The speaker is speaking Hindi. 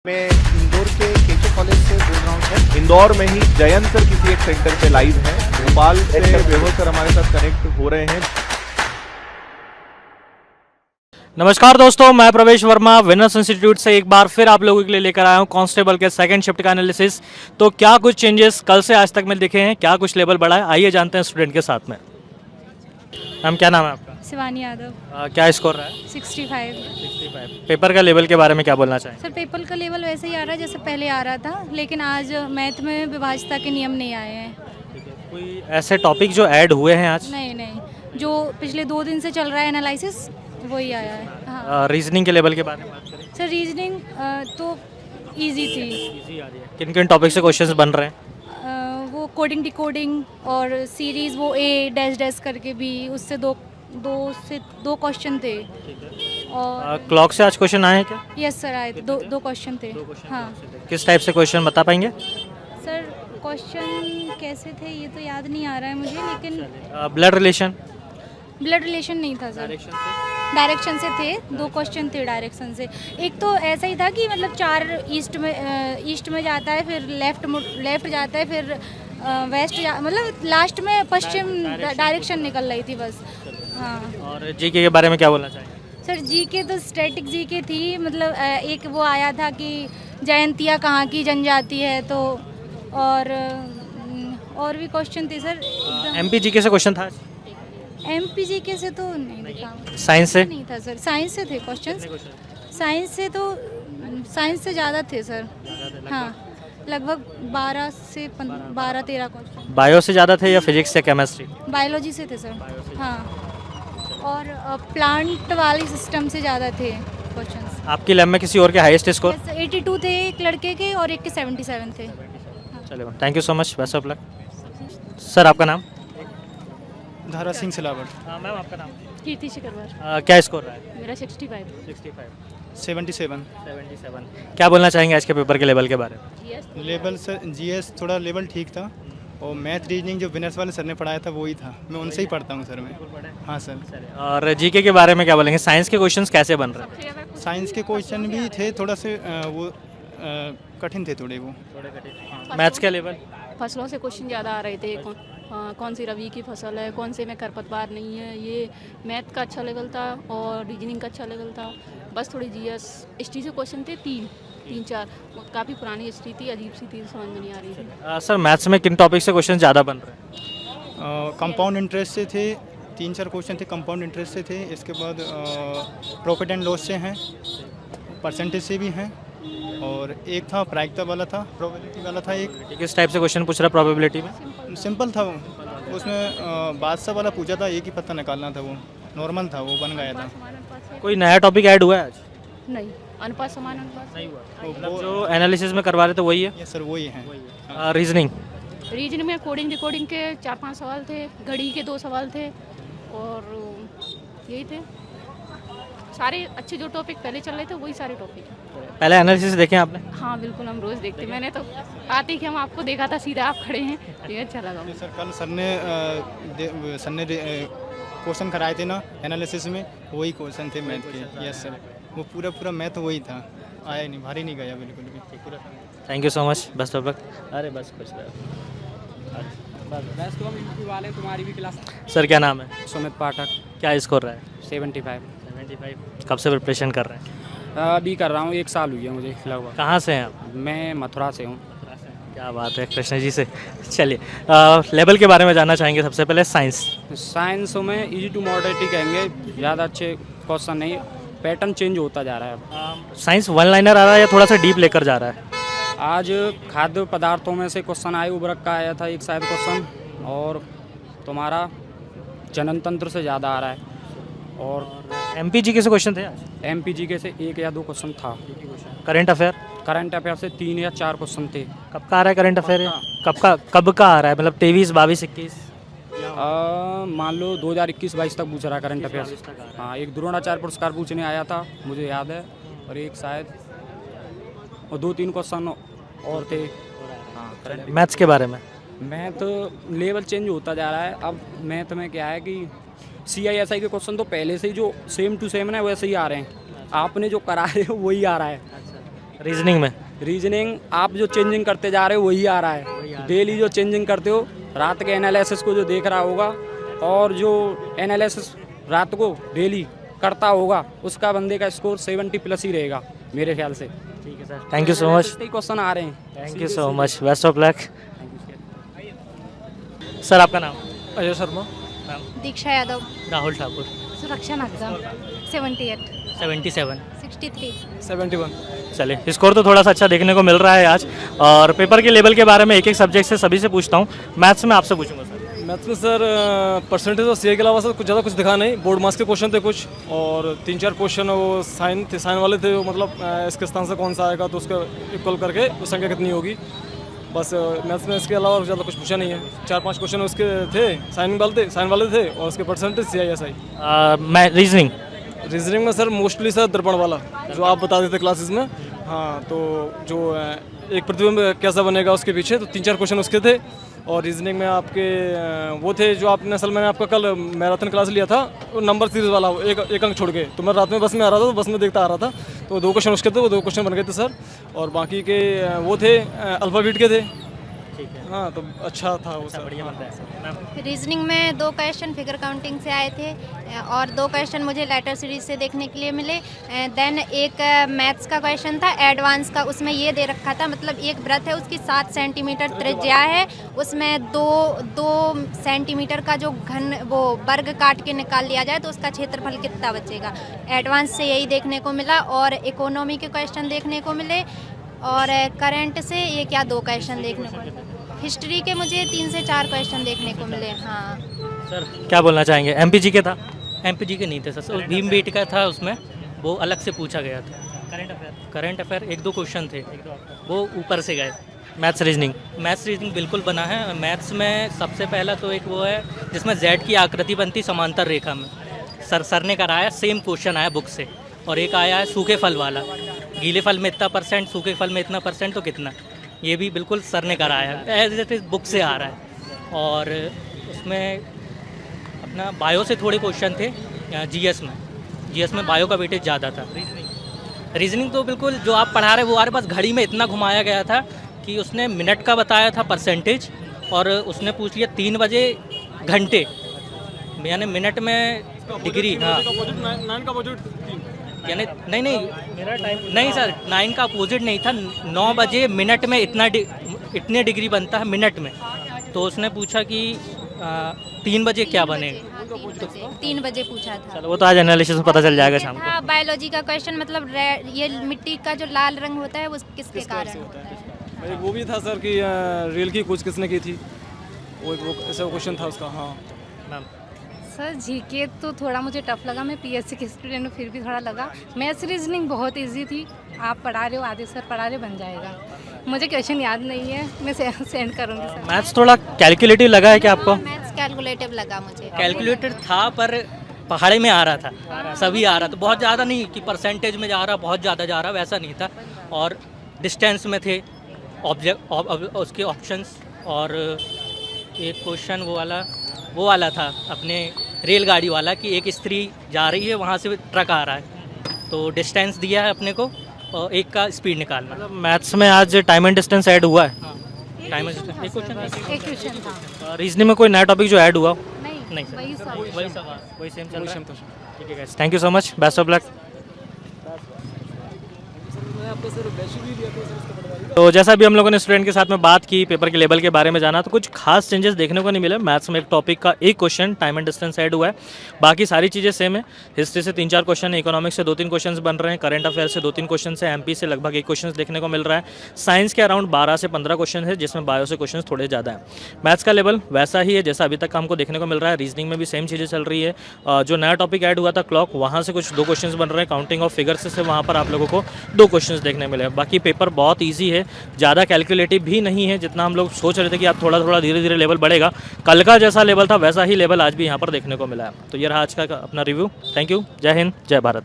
मैं इंदौर के केके कॉलेज से बोल रहा हूँ सर। इंदौर में ही जयंत सर किसी एक सेंटर पे लाइव हैं। भोपाल से वैभव सर हमारे साथ कनेक्ट हो रहे हैं। नमस्कार दोस्तों, मैं प्रवेश वर्मा विनर्स इंस्टीट्यूट से एक बार फिर आप लोगों के लिए लेकर आया हूं कांस्टेबल के सेकंड शिफ्ट का एनालिसिस। तो क्या कुछ चेंजेस कल से आज तक में दिखे हैं, क्या कुछ लेवल बढ़ा है, आइए जानते हैं स्टूडेंट के साथ में। मैम क्या नाम है आपका? शिवानी यादव। क्या स्कोर रहा है? 65। 65। पेपर का लेवल के बारे में क्या बोलना चाहेंगे? सर पेपर का लेवल वैसे ही आ रहा है जैसे पहले आ रहा था, लेकिन आज मैथ में विभाज्यता के नियम नहीं आए हैं। कोई ऐसे टॉपिक जो ऐड हुए हैं आज? नहीं, जो पिछले 2 दिन से चल रहा है एनालिसिस वही आया है। हाँ रीजनिंग के लेवल के बारे में बात करें? सर रीजनिंग तो इजी थी। इजी आ रही है। किन किन टॉपिक से क्वेश्चंस बन रहे हैं? वो कोडिंग डिकोडिंग और सीरीज वो ए डैश डैश करके भी उससे दो क्वेश्चन थे। और क्लॉक से आज क्वेश्चन आए हैं क्या? यस सर आए थे, दो क्वेश्चन थे। हाँ किस टाइप से क्वेश्चन बता पाएंगे? सर क्वेश्चन कैसे थे ये तो याद नहीं आ रहा है मुझे, लेकिन ब्लड रिलेशन नहीं था सर। डायरेक्शन से थे, 2 क्वेश्चन थे डायरेक्शन से। एक तो ऐसा ही था कि मतलब 4 ईस्ट में जाता है, फिर लेफ्ट जाता है, फिर वेस्ट मतलब लास्ट में पश्चिम डायरेक्शन निकल रही थी बस। हाँ और जीके के बारे में क्या बोलना चाहेंगे? सर जीके तो स्टैटिक जीके थी, मतलब एक वो आया था कि जयंतिया कहाँ की जनजाति है, तो और भी क्वेश्चन थे सर। एमपी जीके से क्वेश्चन था? एमपी जीके से तो नहीं देखा। साइंस से नहीं था सर, साइंस से थे क्वेश्चंस। साइंस से ज़्यादा थे सर। हाँ लगभग 12-13 क्वेश्चन। बायो से ज़्यादा थे या फिजिक्स या केमिस्ट्री? बायोलॉजी से थे सर। हाँ और प्लांट वाले सिस्टम से ज़्यादा थे क्वेश्चंस। आपकी लैब में किसी और के हाईएस्ट स्कोर? 82 थे एक लड़के के और एक के 77 थे। चलो thank you so much, best of luck. Sir आपका नाम? धारा सिंह सिलावट। मैम आपका नाम? कीर्ति शिकरवार। क्या स्कोर रहा है? मेरा 65। 77 77। क्या बोलना चाहेंगे आज के पेपर के लेवल के बारे में? लेवल सर जीएस थोड़ा लेवल ठीक था, और मैथ रीजनिंग जो विनर्स वाले सर ने पढ़ाया था वही था, मैं उनसे ही पढ़ता हूँ सर मैं। हाँ सर। और जीके के बारे में क्या बोलेंगे? साइंस के क्वेश्चंस कैसे बन रहे हैं? साइंस के क्वेश्चन भी थे थोड़ा से वो कठिन थे थोड़े वो। मैथ्स के लेवल? फसलों से क्वेश्चन ज़्यादा आ रहे थे। कौन सी रबी की फसल है, कौन से में खरपतवार नहीं है, ये मैथ का अच्छा लेवल था और रीजनिंग का अच्छा लेवल था। बस थोड़ी जीएस हिस्ट्री से क्वेश्चन थे 3-4, काफ़ी पुरानी हिस्ट्री थी, अजीब सी थी, समझ में नहीं आ रही थी। सर मैथ्स में किन टॉपिक से क्वेश्चन ज़्यादा बन रहे हैं? कंपाउंड इंटरेस्ट से थे, 3-4 क्वेश्चन थे कंपाउंड इंटरेस्ट से थे। इसके बाद प्रॉफिट एंड लॉस से हैं, परसेंटेज से भी हैं, और एक था प्रायिकता वाला था, प्रोबेबिलिटी वाला था एक। किस टाइप से क्वेश्चन पूछ रहा है प्रोबेबिलिटी में? सिंपल था वो, उसमें बादशाह वाला पूछा था, एक ही पत्ता निकालना था, वो नॉर्मल था, वो बन गया था। कोई नया टॉपिक ऐड हुआ है आज? नहीं, अनुपात समान अनुपात नहीं हुआ। मतलब जो एनालिसिस में करवा रहे थे वही है? ये सर वही है। रीजनिंग? रीजनिंग में कोडिंग डिकोडिंग के 4-5 सवाल थे, घड़ी के 2 सवाल थे, और यही थे सारे अच्छे जो टॉपिक पहले चल रहे थे वही सारे टॉपिक हैं। पहले एनालिसिस देखे आपने? हाँ बिल्कुल, हम रोज़ देखते। मैंने तो आते ही हम आपको देखा था, सीधा आप खड़े हैं, ये अच्छा लगा मुझे। सर कल सर ने क्वेश्चन कराए थे ना एनालिसिस में, वही क्वेश्चन थे मैथ के। यस सर, वो पूरा मैथ वही था, आया नहीं, भारी नहीं गया बिल्कुल भी पूरा। Thank you so much, best of luck. अरे बस कुछ वाले तुम्हारी भी क्लास। सर क्या नाम है? सुमित पाठक। क्या स्कोर रहा है? 75। कब से प्रिपरेशन कर रहे हैं? अभी कर रहा हूँ, 1 साल हुई है मुझे लगभग। कहाँ से हैं आप? मैं मथुरा से हूँ। क्या बात है, कृष्ण जी से। चलिए लेवल के बारे में जानना चाहेंगे सबसे पहले। साइंस में इजी टू मॉडरेट ही कहेंगे, ज़्यादा अच्छे क्वेश्चन नहीं, पैटर्न चेंज होता जा रहा है अब। साइंस वन लाइनर आ रहा है या थोड़ा सा डीप लेकर जा रहा है? आज खाद्य पदार्थों में से क्वेश्चन आए, उर्वरक का आया था एक शायद क्वेश्चन, और तुम्हारा जनन तंत्र से ज़्यादा आ रहा है। और एमपी के से क्वेश्चन थे आज? एमपीजी के से 1 या 2 क्वेश्चन था। Current affair? करंट अफेयर से 3 या 4 क्वेश्चन थे। कब का आ रहा है करंट अफेयर? कब का आ रहा है, मतलब 23, 22, 21? मान लो 2021-22 तक पूछ रहा है करंट अफेयर्स। हाँ, एक द्रोणाचार्य पुरस्कार पूछने आया था, मुझे याद है, और एक शायद, और 2-3 क्वेश्चन और थे। हाँ करंट। मैथ्स के बारे में? मैथ लेवल चेंज होता जा रहा है। अब मैथ में क्या है कि CISI के क्वेश्चन तो पहले से ही जो सेम टू सेम है वैसे ही आ रहे हैं, आपने जो करा रहे हो वही आ रहा है। रीजनिंग में रीजनिंग आप जो चेंजिंग करते जा रहे हो वही आ रहा है। डेली जो चेंजिंग करते हो, रात के एनालिसिस को जो देख रहा होगा और जो एनालिसिस रात को डेली करता होगा उसका बंदे का स्कोर 70+ ही रहेगा मेरे ख्याल से। ठीक है sir, thank you so much. Question आ रहे हैं। Thank you so much, best of luck. Sir आपका नाम? अजय शर्मा। नाम? दीक्षा यादव। राहुल ठाकुर। सुरक्षा नागदा 78 77 63 71। चलिए, स्कोर तो थोड़ा सा अच्छा देखने को मिल रहा है आज। और पेपर के लेवल के बारे में एक एक सब्जेक्ट से सभी से पूछता हूँ। मैथ्स में आपसे पूछूंगा सर। मैथ्स में सर परसेंटेज और सीए के अलावा सर कुछ ज़्यादा कुछ दिखा नहीं। बोर्ड मार्क्स के क्वेश्चन थे कुछ, और 3-4 क्वेश्चन वो साइन थे, साइन वाले थे। वो मतलब इसके स्थान से कौन सा आएगा तो उसका इक्वल करके उस संख्या कितनी होगी। बस मैथ्स में इसके अलावा ज़्यादा कुछ पूछा नहीं है। 4-5 क्वेश्चन उसके थे साइन वाले थे और उसके परसेंटेज CISI। मैं रीजनिंग रीजनिंग में सर मोस्टली सर दर्पण वाला जो आप बता देते क्लासेस में। हाँ, तो जो एक प्रतिबिंब कैसा बनेगा उसके पीछे, तो 3-4 क्वेश्चन उसके थे। और रीजनिंग में आपके वो थे जो आपने असल मैंने आपका कल मैराथन क्लास लिया था, वो नंबर सीरीज वाला, एक अंक छोड़ के। तो मैं रात में बस में आ रहा था, तो बस में देखता आ रहा था, तो 2 क्वेश्चन उसके थे, वो 2 क्वेश्चन बन गए थे सर। और बाकी के वो थे अल्फ़ाबेट के थे। ठीक है, हाँ, तो अच्छा था वो सर। बढ़िया बनता है। रीजनिंग में 2 क्वेश्चन फिगर काउंटिंग से आए थे और 2 क्वेश्चन मुझे लेटर सीरीज से देखने के लिए मिले। देन एक मैथ्स का क्वेश्चन था एडवांस का, उसमें ये दे रखा था, मतलब एक वृत्त है उसकी 7 सेंटीमीटर त्रिज्या है, उसमें 2 सेंटीमीटर का जो घन वो वर्ग काट के निकाल लिया जाए तो उसका क्षेत्रफल कितना बचेगा। एडवांस से यही देखने को मिला। और इकोनॉमी के क्वेश्चन देखने को मिले। और करंट से ये क्या 2 क्वेश्चन देखने को मिले। हिस्ट्री के मुझे 3 से 4 क्वेश्चन देखने को मिले। हाँ सर क्या बोलना चाहेंगे? MPG के था? MPG के नहीं थे सर, भीम का था, उसमें वो अलग से पूछा गया था। करंट अफेयर 1-2 क्वेश्चन थे, वो ऊपर से गए। मैथ्स रीजनिंग बिल्कुल बना है। मैथ्स में सबसे पहला तो एक वो है जिसमें Z की आकृति बनती समांतर रेखा में। सर ने कराया, सेम क्वेश्चन आया बुक से। और एक आया है सूखे फल वाला, गीले फल में इतना %, सूखे फल में इतना % तो कितना, ये भी बिल्कुल सर ने कराया, एज इट इज़ बुक से आ रहा है। और उसमें अपना बायो से थोड़े क्वेश्चन थे। जीएस में बायो का वेटेज ज़्यादा था। रीजनिंग तो बिल्कुल जो आप पढ़ा रहे वो आ रहे, बस घड़ी में इतना घुमाया गया था कि उसने मिनट का बताया था परसेंटेज, और उसने पूछ लिया 3 बजे घंटे, यानी मिनट में डिग्री। हाँ, 9 का अपोजिट यानी नहीं सर, 9 का अपोजिट नहीं था। 9 बजे मिनट में इतने डिग्री बनता है मिनट में। तो उसने पूछा कि 3 बजे क्या बनेगा। 3 बजे पूछा था। चलो, वो तो आज एनालिसिस में पता चल जाएगा शाम को। हाँ, बायोलॉजी का क्वेश्चन, मतलब ये मिट्टी का जो लाल रंग होता है वो किसके कारण होता है। वो भी था सर कि रेल की खोज किसने की थी, वो ऐसा क्वेश्चन था उसका। हाँ मैम, सर जीके तो थोड़ा मुझे टफ लगा, मैं PSC की स्टूडेंट हूँ, फिर भी थोड़ा लगा। मैथ्स रीजनिंग बहुत इजी थी, आप पढ़ा रहे हो, आदित्य सर पढ़ा रहे, बन जाएगा। मुझे क्वेश्चन याद नहीं है, मैं सेंड करूँगी सर। मैथ्स थोड़ा कैलकुलेटिव लगा है क्या आपको? मैथ्स कैलकुलेटिव लगा मुझे। कैलकुलेटर था पर पहाड़े में आ रहा था, सभी आ रहा था, बहुत ज़्यादा नहीं कि परसेंटेज में जा रहा, बहुत ज़्यादा जा रहा, वैसा नहीं था। और डिस्टेंस में थे उसके ऑप्शंस। और एक क्वेश्चन वो वाला था अपने रेलगाड़ी वाला कि एक स्त्री जा रही है, वहाँ से ट्रक आ रहा है, तो डिस्टेंस दिया है अपने को और एक का स्पीड निकालना। मतलब मैथ्स में आज टाइम एंड डिस्टेंस ऐड हुआ है। टाइम एक क्वेश्चन एक क्वेश्चन था। रीजनिंग में कोई नया टॉपिक जो ऐड हुआ? नहीं सर, वही सब। वही सवाल, वही सेम चल रहा है। ठीक है guys, thank you so much, best of luck. तो जैसा भी हम लोगों ने स्टूडेंट के साथ में बात की, पेपर के लेवल के बारे में जाना, तो कुछ खास चेंजेस देखने को नहीं मिले। मैथ्स में एक टॉपिक का एक question time and distance add हुआ है, बाकी सारी चीज़ें सेम है। हिस्ट्री से 3-4 क्वेश्चन है, इकोनॉमिक्स से 2-3 क्वेश्चन बन रहे हैं, करंट अफेयर से 2-3 क्वेश्चन है, MP से लगभग 1 क्वेश्चन देखने को मिल रहा है। साइंस के अराउंड 12 से 15 क्वेश्चन है, जिसमें बायो से क्वेश्चन थोड़े ज़्यादा है। मैथ्स का लेवल वैसा ही है जैसा अभी तक हमको देखने को मिल रहा है। रीजनिंग में भी सेम चीज़ें चल रही है। जो नया टॉपिक ऐड हुआ था क्लॉक, वहाँ से कुछ 2 क्वेश्चन बन रहे हैं, काउंटिंग ऑफ फिगर्स से वहाँ पर आप लोगों को 2 क्वेश्चन देखने मिले। बाकी पेपर बहुत ईजी है, ज़्यादा कैलकुलेटिव भी नहीं है जितना हम लोग सोच रहे थे कि आप थोड़ा थोड़ा धीरे धीरे लेवल बढ़ेगा। कल का जैसा लेवल था वैसा ही लेवल आज भी यहाँ पर देखने को मिला है। तो ये रहा आज का अपना रिव्यू। थैंक यू, जय हिंद, जय भारत।